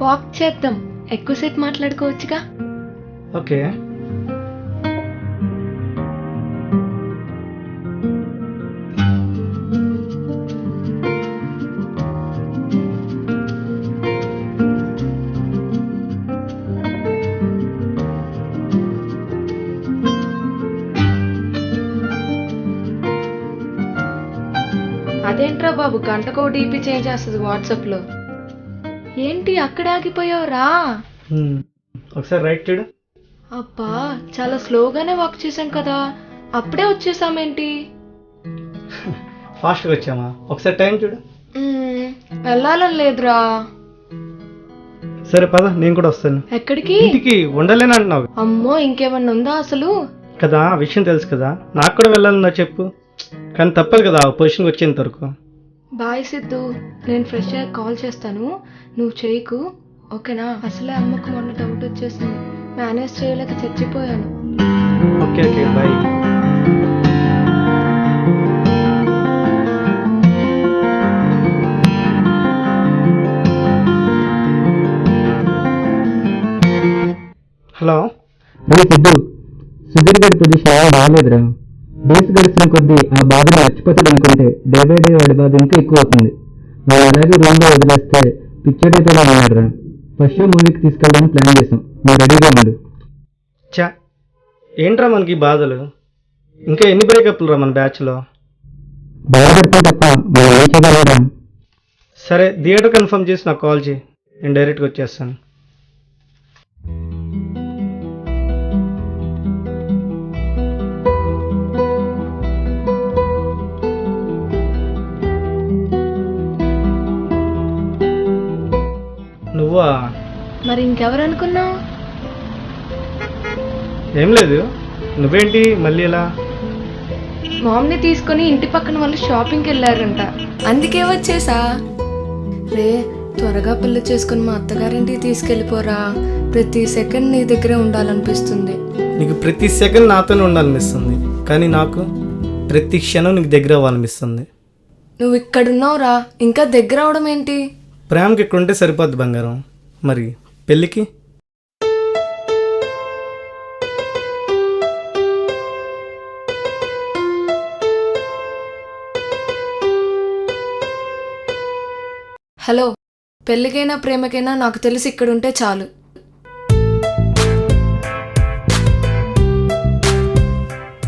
Walk చేద్దాం, ఎక్కువసేపు మాట్లాడుకోవచ్చుగా. Okay. అదేంట్రా బాబు, గంటకో డీపీ చేంజ్ చేస్తుంది వాట్సాప్లో. ఏంటి అక్కడే ఆగిపోయావు, రా. ఒకసారి రైట్ చూడు. అబ్బా, చాలా స్లోగానే వాక్ చేశాం కదా, అప్పుడే వచ్చేసామేంటి? ఫాస్ట్గా వచ్చామా? ఒకసారి టైం చూడు. వెళ్ళాలని లేదురా. సరే పద, నేను కూడా వస్తాను. ఎక్కడికి? ఇంటికి. ఉండలేను అంటున్నావు అమ్మో, ఇంకేమన్నా ఉందా అసలు? కదా, ఆ విషయం తెలుసు కదా, నాకు కూడా వెళ్ళాలన్నా చెప్పు. కానీ తప్పదు కదా ఆ పొజిషన్కి వచ్చేంత వరకు. బాయ్ సిద్ధు, నేను ఫ్రెష్ అయ్యి కాల్ చేస్తాను, నువ్వు చేయకు, ఓకేనా? అసలే అమ్మకు మొన్న డౌట్ వచ్చేసింది, మేనేజ్ చేయలేక చచ్చిపోయాను. Okay okay, bye. Hello. Siddhu, Sudheer గారి పొజిషన్ బాగాలేదురా. డేస్ గడిచిన కొద్దీ ఆ బాధను మర్చిపోతాడు అనుకుంటే డే బై డే వాడి బాధ ఇంకా ఎక్కువ అవుతుంది. వాడు అలాగే రూమ్ లో వదిలేస్తే పిచ్చడైతేనే ఉన్నాడు రా. ఫస్ట్ షో మూవీకి తీసుకెళ్ళడానికి ప్లాన్ చేసాం, నువ్వు రెడీగా ఉన్నాడు. చా, ఏంట్రా మనకి బాధలు? ఇంకా ఎన్ని బ్రేకప్లు రా మన బ్యాచ్లో? బాధపడతాం తప్ప మనం ఏం చేయగలరా? సరే, థియేటర్ కన్ఫర్మ్ చేసి నాకు కాల్ చేయి, నేను డైరెక్ట్గా వచ్చేస్తాను. నువ్వా? మరి ఇంకెవరు అనుకున్నావు? ఏం లేదు, నువ్వేంటి మళ్ళీ ఇలా? మామ్ని తీసుకొని ఇంటి పక్కన వాళ్ళు షాపింగ్కి వెళ్ళారంట, అందుకే వచ్చేసా. రే, త్వరగా పెళ్లి చేసుకుని మా అత్తగారింటికి తీసుకెళ్ళిపోరా, ప్రతి సెకండ్ నీ దగ్గరే ఉండాలనిపిస్తుంది. నీకు ప్రతి సెకండ్ నాతోనే ఉండాలనిపిస్తుంది, కానీ నాకు ప్రతి క్షణం నీకు దగ్గర అవ్వాలనిపిస్తుంది. నువ్వు ఇక్కడున్నావురా, ఇంకా దగ్గర అవడం ఏంటి? ప్రేమకి ఇక్కడ ఉంటే సరిపోద్ది బంగారం, మరి పెళ్ళికి? హలో, పెళ్ళికైనా ప్రేమకైనా నాకు తెలిసి ఇక్కడ ఉంటే చాలు.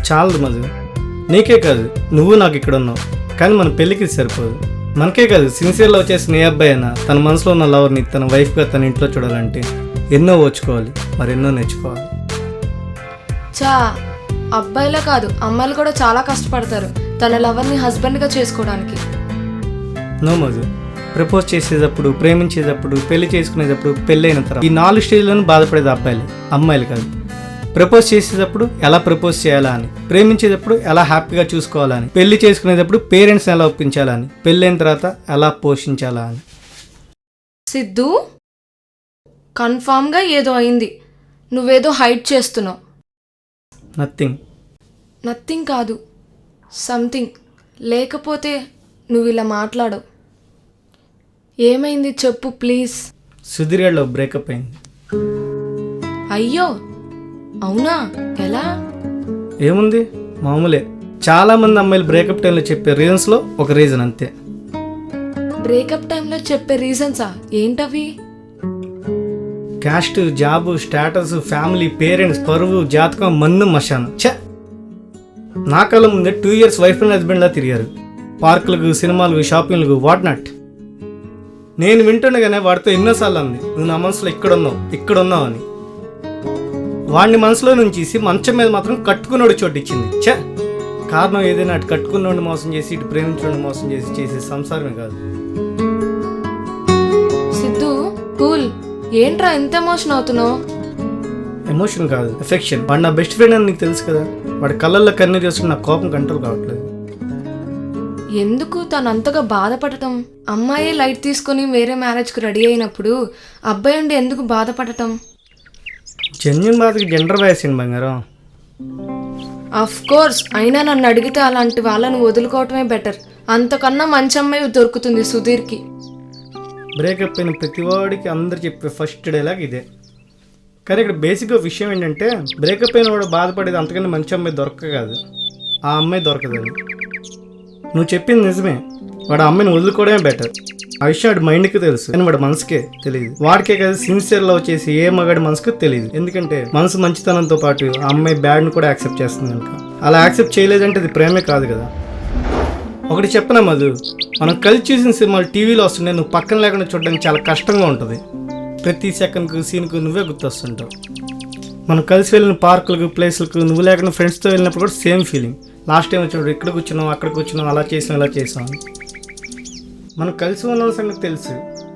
చాలదు మధు, నీకే కాదు, నువ్వు నాకు ఇక్కడ ఉన్నావు, కానీ మన పెళ్ళికి సరిపోదు. మనకే కాదు, సిన్సియర్లో వచ్చేసిన ఏ అబ్బాయి అయినా తన మనసులో ఉన్న లవర్ని తన వైఫ్గా తన ఇంట్లో చూడాలంటే ఎన్నో ఓచుకోవాలి, మరెన్నో నేర్చుకోవాలి. చా, అబ్బాయిలే కాదు అమ్మాయిలు కూడా చాలా కష్టపడతారు తన లవర్ని హస్బెండ్గా చేసుకోవడానికి. నో మధు, ప్రపోజ్ చేసేటప్పుడు, ప్రేమించేటప్పుడు, పెళ్లి చేసుకునేటప్పుడు, పెళ్ళైన తర్వాత ఈ 4 స్టేజ్లను బాధపడేది అబ్బాయిలు, అమ్మాయిలు కాదు. ప్రపోజ్ చేసేటప్పుడు ఎలా ప్రపోజ్ చేయాలా అని, ప్రేమించేటప్పుడు ఎలా హ్యాపీగా చూసుకోవాలా అని, పెళ్లి చేసుకునేటప్పుడు పేరెంట్స్ని ఎలా ఒప్పించాలా అని, పెళ్ళైన తర్వాత ఎలా పోషించాలా అని. సిద్ధు, కన్ఫామ్గా ఏదో అయింది, నువ్వేదో హైడ్ చేస్తున్నావు. నథింగ్. నథింగ్ కాదు, సంథింగ్. లేకపోతే నువ్వు ఇలా మాట్లాడవు. ఏమైంది చెప్పు ప్లీజ్. సుధీర్లో బ్రేకప్ అయింది. అయ్యో అవునా, ఎలా? ఏముంది, మామూలే. చాలా మంది అమ్మాయిలు బ్రేకప్ టైంలో చెప్పే రీజన్స్లో ఒక రీజన్ అంతే. బ్రేకప్ టైంలో చెప్పే రీజన్సా? ఏంటవి? Caste, job, status, family, parents, పరువు, జాతకం, మన్ను, మశానం. ఛ, నా కళ్ళ ముందే 2 years వైఫ్ అండ్ హస్బెండ్లా తిరిగారు, పార్కులకు, సినిమాలకు, షాపింగ్లకు, వాట్ నాట్. నేను వింటుండగానే వాడితో ఎన్నోసార్లు అంది, నువ్వు నా మనసులో ఇక్కడున్నావు అని. వాడిని మనసులో నుంచి మంచం మీద మాత్రం కట్టుకున్నోడు చోటిచ్చింది. ఛ, కారణం ఏదైనా అటు కట్టుకున్నోడిని మోసం చేసి ఇటు ప్రేమించుని మోసం చేసి చేసే సంసారమే కాదు. సిద్ధు కూల్, ఏంట్రా ఎంత ఎమోషన్ అవుతున్నావు? ఎమోషన్ కాదు, ఎఫెక్షన్. వాడు నా బెస్ట్ ఫ్రెండ్ అని నీకు తెలుసు కదా, వాడి కళ్ళల్లో కన్నీరు చేసుకుని నా కోపం కంట్రోల్ కావట్లేదు. ఎందుకు తను అంతగా బాధపడటం? అమ్మాయి లైట్ తీసుకొని వేరే మ్యారేజ్కి రెడీ అయినప్పుడు అబ్బాయి ఉండి ఎందుకు బాధపడటం? జెన్యున్ బాధకి జెండర్ వేసింది బంగారం. అఫ్ కోర్స్, అయినా నన్ను అడిగితే అలాంటి వాళ్ళను వదులుకోవటమే బెటర్. అంతకన్నా మంచి అమ్మాయి దొరుకుతుంది సుధీర్కి. బ్రేకప్ అయిన ప్రతివాడికి అందరు చెప్పే ఫస్ట్ డైలాగ్ ఇదే. కానీ ఇక్కడ బేసిక్గా విషయం ఏంటంటే బ్రేకప్ అయిన వాడు బాధపడేది అంతకన్నా మంచి అమ్మాయి దొరక్క కాదు, ఆ అమ్మాయి దొరకదని. నువ్వు చెప్పింది నిజమే, వాడు ఆ అమ్మాయిని వదులుకోవడమే బెటర్. ఆ విషయం వాడి మైండ్కి తెలుసు కానీ వాడి మనసుకే తెలియదు. వాడికే కదా సిన్సియర్ లవ్ చేసి ఏ మగాడి మనసుకు తెలియదు. ఎందుకంటే మనసు మంచితనంతో పాటు ఆ అమ్మాయి బ్యాడ్ని కూడా యాక్సెప్ట్ చేస్తుంది కనుక. అలా యాక్సెప్ట్ చేయలేదంటే అది ప్రేమే కాదు కదా. ఒకటి చెప్పనా మధు, మనం కలిసి చూసిన సినిమాలు టీవీలో వస్తుండే నువ్వు పక్కన లేకుండా చూడడానికి చాలా కష్టంగా ఉంటుంది. ప్రతి సెకండ్కు సీన్కు నువ్వే గుర్తొస్తుంటావు. మనం కలిసి వెళ్ళిన పార్కులకు ప్లేస్లకు నువ్వు లేకుండా ఫ్రెండ్స్తో వెళ్ళినప్పుడు కూడా సేమ్ ఫీలింగ్. లాస్ట్ టైం వచ్చినప్పుడు ఇక్కడ కూర్చున్నాం అక్కడ కూర్చున్నాం అలా చేసాం ఇలా చేసాం. మనం కలిసి ఉన్న సంగతి తెలుసు,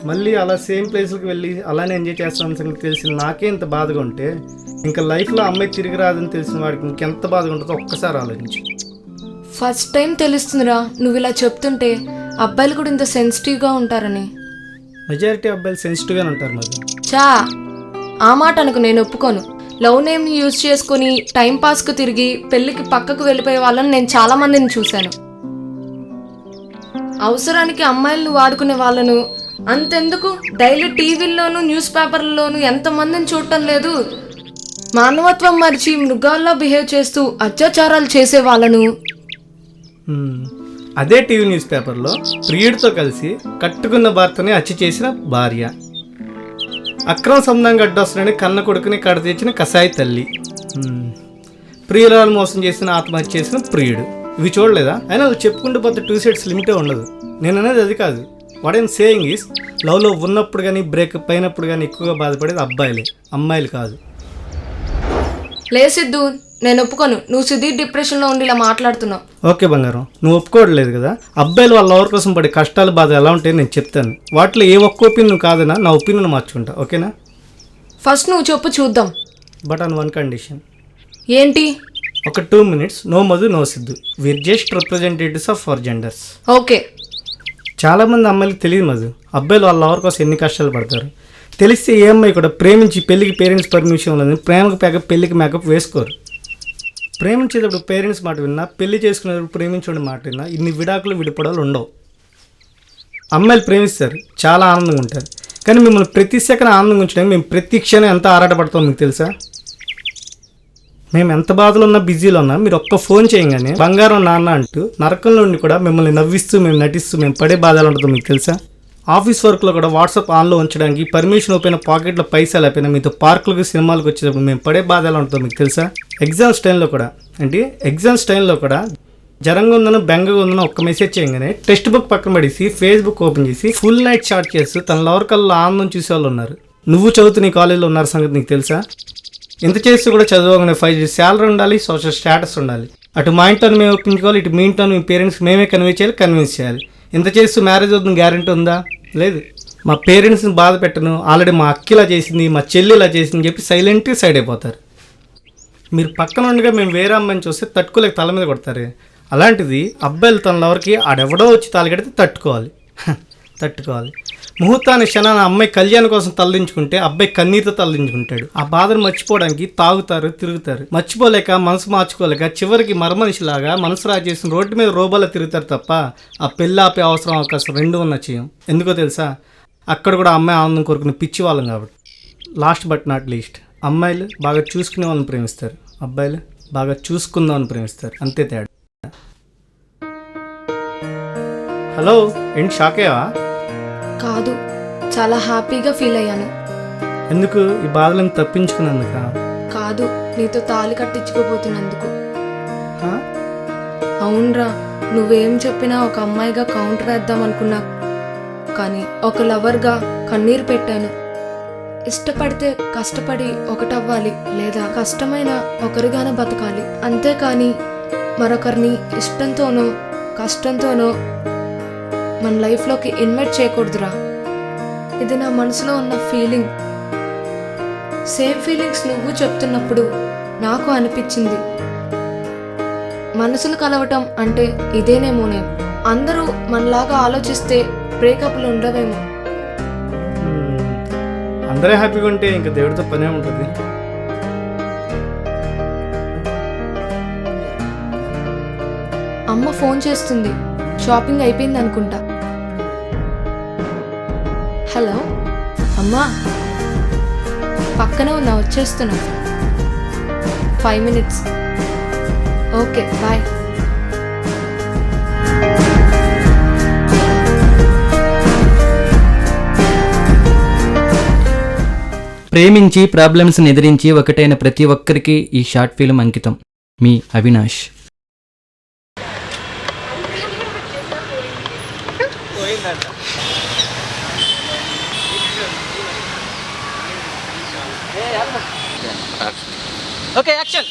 మళ్ళీ అలా సేమ్ ప్లేస్లకు వెళ్ళి అలానే ఎంజాయ్ చేస్తాం సంగతి తెలిసి నాకే ఇంత బాధగా ఉంటే ఇంకా లైఫ్లో అమ్మాయి తిరిగి రాదని తెలిసిన వాడికి ఇంకెంత బాధగా ఉంటుందో ఒక్కసారి ఆలోచించు. ఫస్ట్ టైం తెలుస్తుందిరా నువ్వు ఇలా చెప్తుంటే అబ్బాయిలు కూడా ఇంత సెన్సిటివ్గా ఉంటారని. మెజారిటీ అబ్బాయిలు సెన్సిటివ్గానే ఉంటారు మరి. చా ఆ మాట అనుకు, నేను ఒప్పుకోను. లవ్ నేమ్ని యూజ్ చేసుకుని టైంపాస్కు తిరిగి పెళ్ళికి పక్కకు వెళ్ళిపోయే వాళ్ళని నేను చాలా మందిని చూశాను. అవసరానికి అమ్మాయిలను వాడుకునే వాళ్ళను అంతెందుకు డైలీ టీవీల్లోనూ న్యూస్ పేపర్లలోనూ ఎంతమందిని చూడటం లేదు. మానవత్వం మరిచి మృగాల్లా బిహేవ్ చేస్తూ అత్యాచారాలు చేసే వాళ్ళను. అదే టీవీ న్యూస్ పేపర్లో ప్రియుడితో కలిసి కట్టుకున్న భర్తని హత్య చేసిన భార్య, అక్రమ సంబంధంగా అడ్డొస్తున్నాడని కన్న కొడుకుని కడ తెచ్చిన కసాయి తల్లి, ప్రియురాలు మోసం చేసిన ఆత్మహత్య చేసిన ప్రియుడు. ఇవి చూడలేదా? అయినా అది చెప్పుకుంటూ పోతే 2 సెట్స్ లిమిటే ఉండదు. నేను అనేది అది కాదు. వాట్ ఐమ్ సేయింగ్ ఈస్ లవ్లో ఉన్నప్పుడు కానీ బ్రేకప్ అయినప్పుడు కానీ ఎక్కువగా బాధపడేది అబ్బాయిలే, అమ్మాయిలు కాదు. లే సిద్ధు, నేను ఒప్పుకోను. నువ్వు సుధీర్ డిప్రెషన్లో ఉండి ఇలా మాట్లాడుతున్నావు. ఓకే బంగారం, నువ్వు ఒప్పుకోవట్లేదు కదా. అబ్బాయిలు వాళ్ళ లవర్ కోసం పడే కష్టాలు బాధ ఎలా ఉంటాయో నేను చెప్తాను. వాటిలో ఏ ఒక్క ఒపీనియన్ కాదన్నా నా ఒపీనియన్ మార్చుకుంటా, ఓకేనా? ఫస్ట్ నువ్వు చెప్పు చూద్దాం. But on one condition. ఏంటి? ఒక 2 minutes no Madhu no Siddhu. We're just representatives of for genders. Okay. చాలామంది అమ్మాయిలకు తెలియదు మధు, అబ్బాయిలు వాళ్ళ లవర్ కోసం ఎన్ని కష్టాలు పడతారు. తెలిస్తే ఏ అమ్మాయి కూడా ప్రేమించి పెళ్ళికి పేరెంట్స్ పర్మిషన్ ఉన్నది ప్రేమకు ప్యాకప్ పెళ్ళికి మేకప్ వేసుకోరు. ప్రేమించేటప్పుడు పేరెంట్స్ మాట విన్నా, పెళ్లి చేసుకునేటప్పుడు ప్రేమించే మాట విన్నా ఇన్ని విడాకులు విడిపడాలు ఉండవు. అమ్మాయిలు ప్రేమిస్తారు, చాలా ఆనందంగా ఉంటారు. కానీ మిమ్మల్ని ప్రతి సెకండ్ ఆనందంగా ఉంచడానికి మేము ప్రతి క్షణం ఎంత ఆరాటపడతాం మీకు తెలుసా? మేము ఎంత బాధలో ఉన్నా బిజీలో ఉన్నా మీరు ఒక్క ఫోన్ చేయగానే బంగారం నాన్న అంటూ నరకంలో ఉండి కూడా మిమ్మల్ని నవ్విస్తూ మేము నటిస్తూ మేము పడే బాధలు ఉంటుందో మీకు తెలుసా? ఆఫీస్ వర్క్లో కూడా వాట్సాప్ ఆన్లో ఉంచడానికి పర్మిషన్ ఓపెన్ పాకెట్లో పైసలు అయిపోయినా మీతో పార్కులకు సినిమాలకు వచ్చేటప్పుడు మేము పడే బాధ ఎలా ఉంటుందో మీకు తెలుసా? ఎగ్జామ్స్ టైంలో కూడా జరంగా ఉందనో బెంగగా ఉందనో ఒక్క మెసేజ్ చేయగానే టెక్స్ట్ బుక్ పక్కన పడేసి ఫేస్బుక్ ఓపెన్ చేసి ఫుల్ నైట్ చాట్ చేస్తూ తన లవర్ కల్లో ఆనందం చూసే వాళ్ళు ఉన్నారు. నువ్వు చదువుతూ నీ కాలేజీలో ఉన్నారు సంగతి నీకు తెలుసా? ఇంత చేస్తూ కూడా చదవగానే 5 years శాలరీ ఉండాలి, సోషల్ స్టేటస్ ఉండాలి. అటు మా ఇంట్లో మేము ఒప్పించుకోవాలి, ఇటు మీ ఇంట్లో మీ పేరెంట్స్ మేమే కన్విన్స్ చేయాలి. ఇంత చేస్తూ మ్యారేజ్ అవుతుంది గ్యారెంటీ ఉందా? లేదు. మా పేరెంట్స్ని బాధ పెట్టను, ఆల్రెడీ మా అక్క ఇలా చేసింది, మా చెల్లి ఇలా చేసింది చెప్పి సైలెంట్గా సైడ్ అయిపోతారు. మీరు పక్కన ఉండగా మేము వేరే అమ్మాయిని చూస్తే తట్టుకోలేక తల మీద కొడతారు. అలాంటిది అబ్బాయిలు తన లవర్కి ఆడెవడో వచ్చి తాలిగడితే తట్టుకోవాలి. ముహూర్తాన్ని క్షణాన అమ్మాయి కళ్యాణం కోసం తలదించుకుంటే అబ్బాయి కన్నీరుతో తలదించుకుంటాడు. ఆ బాధను మర్చిపోవడానికి తాగుతారు, తిరుగుతారు. మర్చిపోలేక మనసు మార్చుకోలేక చివరికి మరమనిషిలాగా మనసు రాజేసిన రోడ్డు మీద రోబోలా తిరుగుతారు తప్ప ఆ పెళ్ళి ఆపే అవకాశం 2 ఉన్న చేయం. ఎందుకో తెలుసా? అక్కడ కూడా అమ్మాయి ఆనందం కోరుకునే పిచ్చి వాళ్ళం కాబట్టి. లాస్ట్ బట్ నాట్ లీస్ట్, అమ్మాయిలు బాగా చూసుకునే వాళ్ళని ప్రేమిస్తారు, అబ్బాయిలు బాగా చూసుకుందామని ప్రేమిస్తారు. అంతే తేడా. హలో, ఏంటి షాక్ అయ్యావా? కాదు, చాలా హ్యాపీగా ఫీల్ అయ్యాను. ఎందుకు? ఈ బాధలను తప్పించుకున్నందుక? కాదు, నీతో తాళి కట్టించుకోబోతున్నందుకు. అవునరా, నువ్వేం చెప్పినా ఒక అమ్మాయిగా కౌంటర్ వేద్దాం అనుకున్నా, కానీ ఒక లవర్గా కన్నీరు పెట్టాను. ఇష్టపడితే కష్టపడి ఒకటవ్వాలి, లేదా కష్టమైన ఒకరిగానే బతకాలి. అంతేకాని మరొకరిని ఇష్టంతోనో కష్టంతోనో మన లైఫ్లోకి ఇన్వైట్ చేయకూడదురా. ఇది నా మనసులో ఉన్న ఫీలింగ్. సేమ్ ఫీలింగ్స్ నువ్వు చెప్తున్నప్పుడు నాకు అనిపించింది, మనసులు కలవటం అంటే ఇదేనేమోనేమో. అందరూ మనలాగా ఆలోచిస్తే బ్రేకప్లు ఉండవేమో. అందరే హ్యాపీగా ఉంటే ఇంకా దేవుడితో పనే ఉంటుంది. అమ్మ ఫోన్ చేస్తుంది, షాపింగ్ అయిపోయింది అనుకుంటా. హలో అమ్మా, పక్కనే ఉన్నా, వచ్చేస్తున్నా. 5 minutes. Okay, bye. ప్రేమించి ప్రాబ్లమ్స్ని ఎదిరించి ఒకటైన ప్రతి ఒక్కరికి ఈ షార్ట్ ఫిల్మ్ అంకితం. మీ అవినాష్. Okay, action.